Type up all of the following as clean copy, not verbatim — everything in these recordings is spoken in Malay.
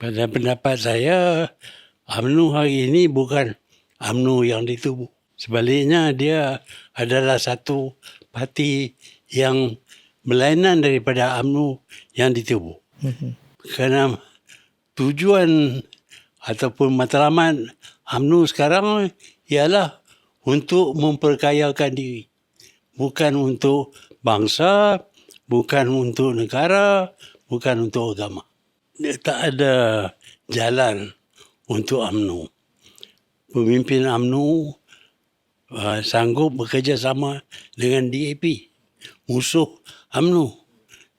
Pada pendapat saya, UMNO hari ini bukan UMNO yang ditubuh. Sebaliknya dia adalah satu parti yang berlainan daripada UMNO yang ditubuh. Kerana tujuan ataupun matlamat UMNO sekarang ialah untuk memperkayakan diri. Bukan untuk bangsa, bukan untuk negara, bukan untuk agama. Tak ada jalan untuk UMNO. Pemimpin UMNO sanggup bekerjasama dengan DAP, musuh UMNO.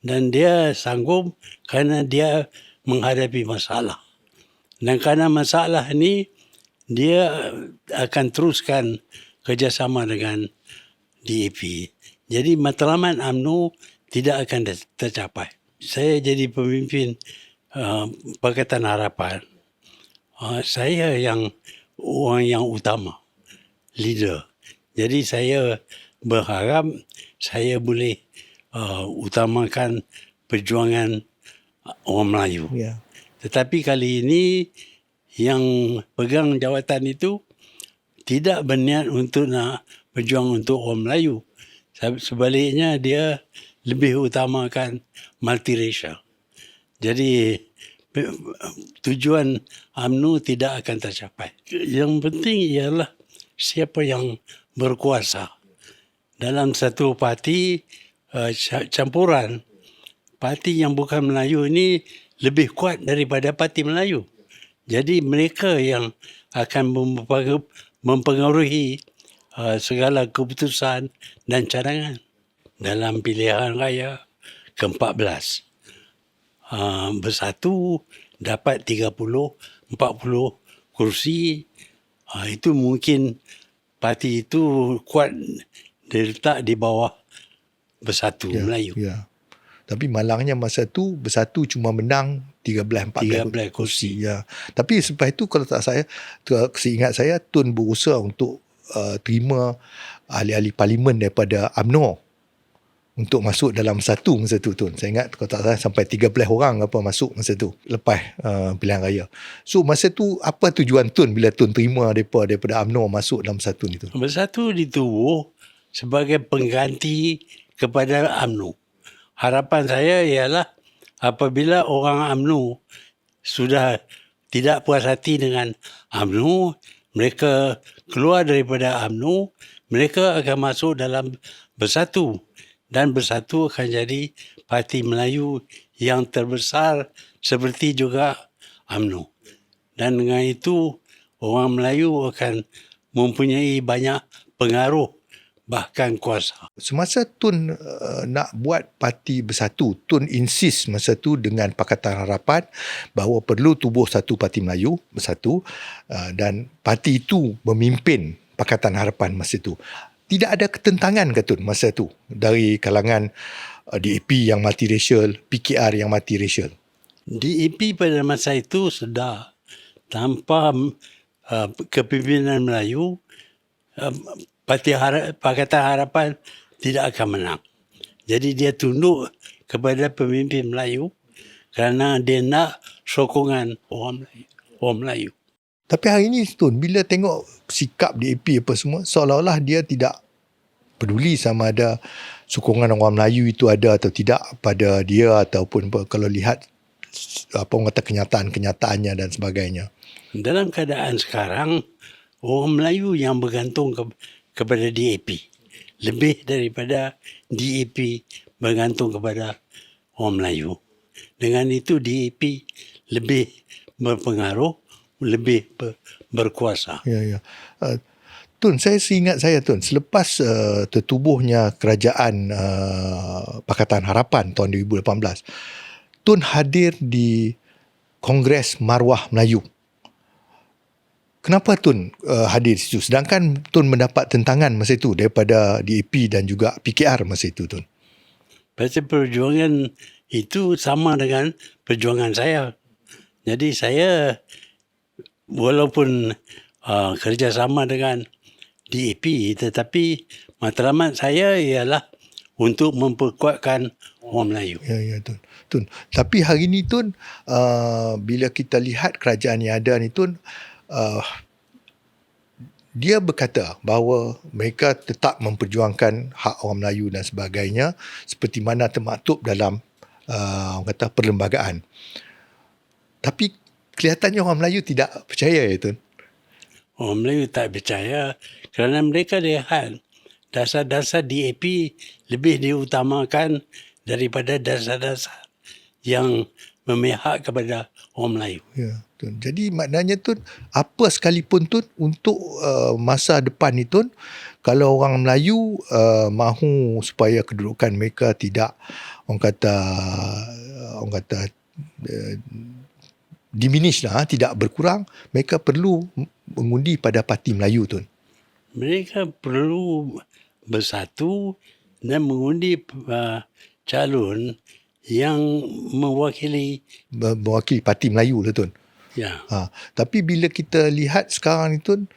Dan dia sanggup kerana dia menghadapi masalah. Dan kerana masalah ini, dia akan teruskan kerjasama dengan DAP. Jadi matlamat UMNO tidak akan tercapai. Saya jadi pemimpin Pakatan Harapan. Saya yang orang yang utama, leader. Jadi saya berharap saya boleh utamakan perjuangan orang Melayu. Ya. Tetapi kali ini yang pegang jawatan itu tidak berniat untuk nak berjuang untuk orang Melayu. Sebaliknya dia lebih utamakan multiracial. Jadi tujuan UMNO tidak akan tercapai. Yang penting ialah siapa yang berkuasa. Dalam satu parti campuran, parti yang bukan Melayu ini lebih kuat daripada parti Melayu. Jadi mereka yang akan mempengaruhi segala keputusan dan cadangan dalam pilihan raya ke-14. Bersatu dapat 30, 40 kursi. Itu mungkin parti itu kuat diletak di bawah Bersatu Melayu. Ya. Tapi malangnya masa tu Bersatu cuma menang 13-14 kursi. Ya. Tapi selepas itu kalau tak seingat saya Tun berusaha untuk terima ahli-ahli parlimen daripada UMNO untuk masuk dalam Bersatu masa tu Tun. Saya ingat kalau tak salah sampai 13 orang apa masuk masa tu lepas pilihan raya. So masa tu apa tujuan Tun bila Tun terima daripada UMNO masuk dalam Bersatu ni Tun? Bersatu ditubuh sebagai pengganti kepada UMNO. Harapan saya ialah apabila orang UMNO sudah tidak puas hati dengan UMNO, mereka keluar daripada UMNO, mereka akan masuk dalam Bersatu. Dan Bersatu akan jadi parti Melayu yang terbesar seperti juga UMNO. Dan dengan itu, orang Melayu akan mempunyai banyak pengaruh, bahkan kuasa. Semasa Tun nak buat parti Bersatu, Tun insist masa tu dengan Pakatan Harapan bahawa perlu tubuh satu parti Melayu, Bersatu, dan parti itu memimpin Pakatan Harapan masa tu. Tidak ada ketentangan ke Tun masa tu dari kalangan DAP yang multiracial, PKR yang multiracial? DAP pada masa itu sedar tanpa kepimpinan Melayu, Pakatan Harapan tidak akan menang. Jadi dia tunduk kepada pemimpin Melayu kerana dia nak sokongan orang Melayu. Tapi hari ini Tun, bila tengok sikap DAP apa semua, seolah-olah dia tidak peduli sama ada sokongan orang Melayu itu ada atau tidak pada dia ataupun kalau lihat apa orang kata kenyataan-kenyataannya dan sebagainya. Dalam keadaan sekarang, orang Melayu yang bergantung kepada DAP. Lebih daripada DAP bergantung kepada orang Melayu. Dengan itu DAP lebih berpengaruh, lebih berkuasa. Ya. Tun, saya seingat saya Tun, selepas tertubuhnya kerajaan Pakatan Harapan tahun 2018, Tun hadir di Kongres Maruah Melayu. Kenapa Tun hadir di situ? Sedangkan Tun mendapat tentangan masa itu daripada DAP dan juga PKR masa itu Tun. Pasal perjuangan itu sama dengan perjuangan saya. Jadi saya walaupun kerjasama dengan DAP, tetapi matlamat saya ialah untuk memperkuatkan orang Melayu. Ya Tun. Tun. Tapi hari ni Tun, bila kita lihat kerajaan yang ada ni Tun, dia berkata bahawa mereka tetap memperjuangkan hak orang Melayu dan sebagainya seperti mana termaktub dalam orang kata perlembagaan. Tapi kelihatannya orang Melayu tidak percaya ya Tun. Orang Melayu tak percaya kerana mereka lihat dasar-dasar DAP lebih diutamakan daripada dasar-dasar yang memihak kepada orang Melayu. Ya, Tun. Jadi maknanya Tun, apa sekalipun Tun untuk masa depan ni Tun, kalau orang Melayu mahu supaya kedudukan mereka tidak orang kata diminish lah, tidak berkurang, mereka perlu mengundi pada Parti Melayu Tun. Mereka perlu bersatu dan mengundi calon yang mewakili Parti Melayu lah Tun. ya. Tapi bila kita lihat sekarang ni Tun,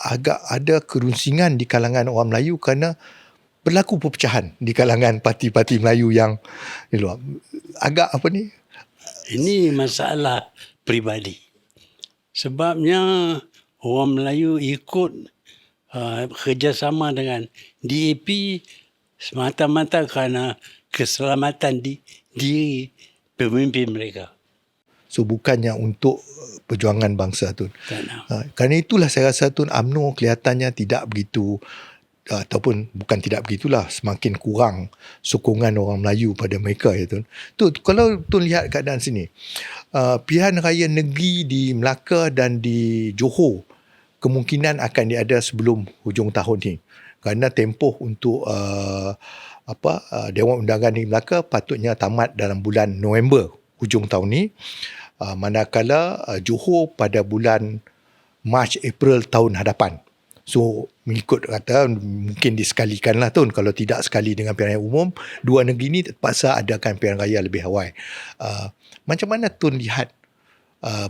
agak ada kerunsingan di kalangan orang Melayu kerana berlaku perpecahan di kalangan parti-parti Melayu yang agak apa ni? Ini masalah peribadi. Sebabnya orang Melayu ikut kerjasama dengan DAP semata-mata kerana keselamatan diri pemimpin mereka. So bukannya untuk perjuangan bangsa Tun. Tak. Kerana itulah saya rasa Tun, UMNO kelihatannya tidak begitu, ataupun bukan tidak begitulah, semakin kurang sokongan orang Melayu pada mereka ya Tun. Kalau Tun lihat keadaan sini, pilihan raya negeri di Melaka dan di Johor kemungkinan akan diada sebelum hujung tahun ni. Kerana tempoh untuk Dewan Undangan di Melaka patutnya tamat dalam bulan November hujung tahun ni, manakala Johor pada bulan Mac April tahun hadapan. So mengikut kata mungkin disekalikanlah Tun, kalau tidak sekali dengan pilihan raya umum, dua negeri ni terpaksa adakan pilihan raya lebih awal. Macam mana Tun lihat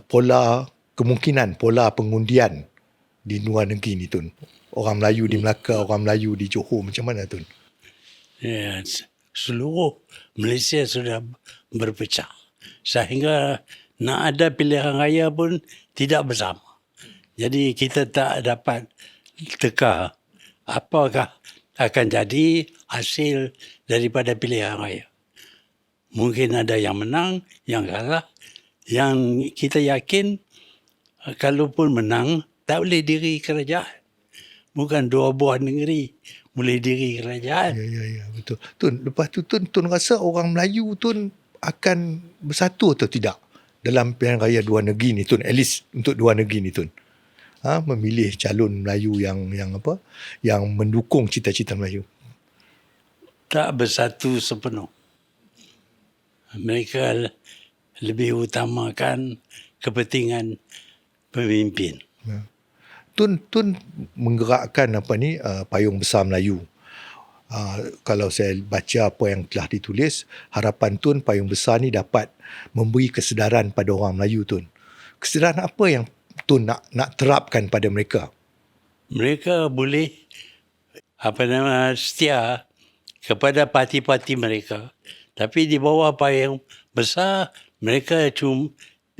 pola pengundian di luar negeri ni Tun? Orang Melayu di Melaka, orang Melayu di Johor, macam mana Tun? Ya, seluruh Malaysia sudah berpecah. Sehingga nak ada pilihan raya pun tidak bersama. Jadi kita tak dapat teka apakah akan jadi hasil daripada pilihan raya. Mungkin ada yang menang, yang kalah. Yang kita yakin kalaupun menang, tak boleh diri kerajaan. Bukan dua buah negeri boleh diri kerajaan. Ya, betul. Tun, lepas tu Tun rasa orang Melayu Tun akan bersatu atau tidak dalam pilihan raya dua negeri ni Tun, at least untuk dua negeri ni Tun? Memilih calon Melayu yang mendukung cita-cita Melayu. Tak bersatu sepenuh. Mereka lebih utamakan kepentingan pemimpin. Ya. Tun menggerakkan payung besar Melayu. Kalau saya baca apa yang telah ditulis, harapan Tun payung besar ni dapat memberi kesedaran pada orang Melayu Tun. Kesedaran apa yang Tun nak terapkan pada mereka? Mereka boleh setia kepada parti-parti mereka, tapi di bawah payung besar mereka cuma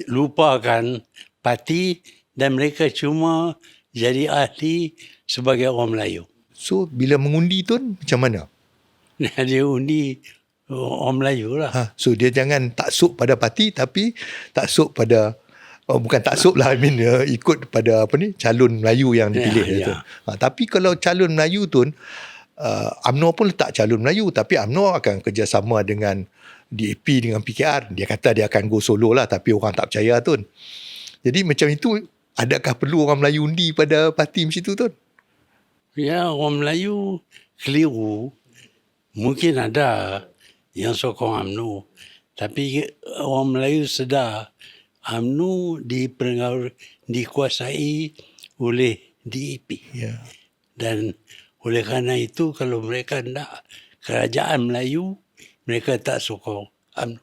lupakan parti dan mereka cuma jadi ahli sebagai orang Melayu. So bila mengundi Tun macam mana? Dia undi orang Melayu lah. So dia jangan taksub pada parti, tapi taksub pada bukan taksub lah, ikut pada calon Melayu yang dipilih. Ya. Tapi kalau calon Melayu Tun, UMNO pun letak calon Melayu, tapi UMNO akan kerjasama dengan DAP, dengan PKR. Dia kata dia akan go solo lah, tapi orang tak percaya Tun. Jadi macam itu, adakah perlu orang Melayu undi pada parti macam itu Tun? Ya, orang Melayu keliru. Mungkin ada yang sokong UMNO. Tapi orang Melayu sedar UMNO dikuasai oleh DAP. Ya. Dan oleh kerana itu, kalau mereka nak kerajaan Melayu, mereka tak sokong UMNO.